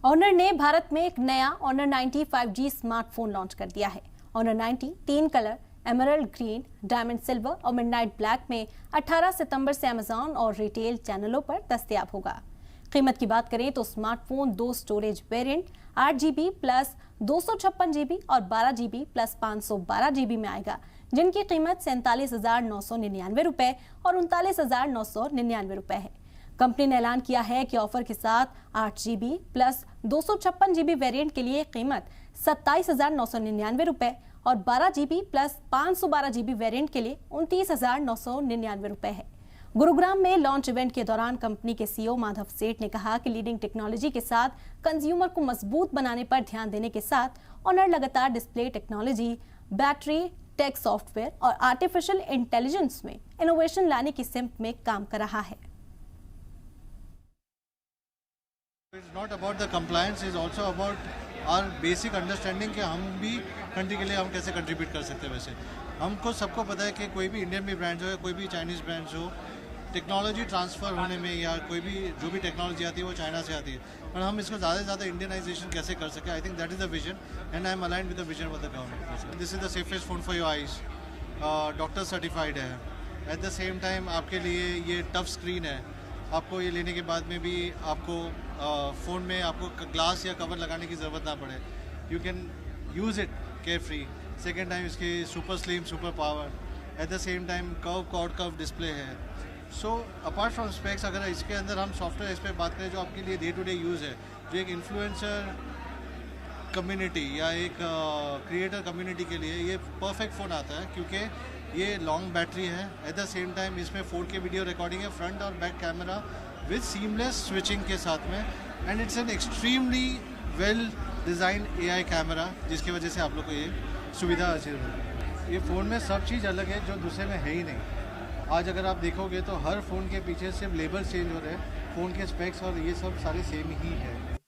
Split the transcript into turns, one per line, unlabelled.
Honour ने भारत में एक नया ऑनर 90 5G स्मार्टफोन लॉन्च कर दिया है। ऑनर 90 तीन colour emerald green, diamond silver और मिडनाइट ब्लैक में 18 सितंबर से अमेजॉन और रिटेल चैनलों पर दस्तयाब होगा। कीमत की बात करें तो smartphone 2 storage variant 8GB plus 256GB और 12GB प्लस 512GB में आएगा, जिनकी कीमत 47,999 रुपए और 39,999 रुपए है। कंपनी ने ऐलान किया है कि ऑफर के साथ 8GB प्लस 256GB वेरिएंट के लिए कीमत 27,999 रुपए और 12GB प्लस 512GB वेरिएंट के लिए 29,999 रुपए है। गुरुग्राम में लॉन्च इवेंट के दौरान कंपनी के सीईओ माधव सेठ ने कहा कि लीडिंग टेक्नोलॉजी के साथ कंज्यूमर को मजबूत बनाने पर ध्यान देने के साथ ऑनर लगातार display technology, battery, tech software और आर्टिफिशियल इंटेलिजेंस में इनोवेशन लाने की सिमत में काम कर रहा है।
It's not about the compliance, it's also about our basic understanding कि हम भी कंट्री के लिए हम कैसे कंट्रीब्यूट कर सकते हैं। वैसे हमको सबको पता है कि कोई भी इंडियन भी ब्रांड हो या कोई भी चाइनीज़ ब्रांड हो, टेक्नोलॉजी ट्रांसफ़र होने में या कोई भी जो भी टेक्नोलॉजी आती है वो चाइना से आती है, और हम इसको ज़्यादा से ज़्यादा इंडियनाइजेशन कैसे कर सकें। I think that is the vision and I am aligned with the vision of the government. This is the safest phone for your eyes, doctor certified है। एट द सेम टाइम आपके लिए ये tough screen है, आपको ये लेने के बाद में भी आपको फ़ोन में आपको ग्लास या कवर लगाने की ज़रूरत ना पड़े। You can use it care free. Second time इसकी super slim, super power, at the same time curve cord curve display है। सो अपार्ट फ्रॉम स्पेक्स, अगर इसके अंदर हम सॉफ्टवेयर इस पर बात करें जो आपके लिए डे टू डे यूज़ है, जो एक इन्फ्लुएंसर कम्युनिटी या एक क्रिएटर कम्युनिटी के लिए ये परफेक्ट फ़ोन आता है, क्योंकि ये लॉन्ग बैटरी है। एट द सेम टाइम इसमें 4K वीडियो रिकॉर्डिंग है, फ्रंट और back camera with seamless switching के साथ में, and it's an extremely well design AI camera, जिसकी वजह से आप लोग को ये सुविधा हासिल है। ये फ़ोन में सब चीज़ अलग है जो दूसरे में है ही नहीं। आज अगर आप देखोगे तो हर फ़ोन के पीछे सिर्फ लेबल चेंज हो रहे हैं, फ़ोन के स्पेक्स और ये सब सारे सेम ही है।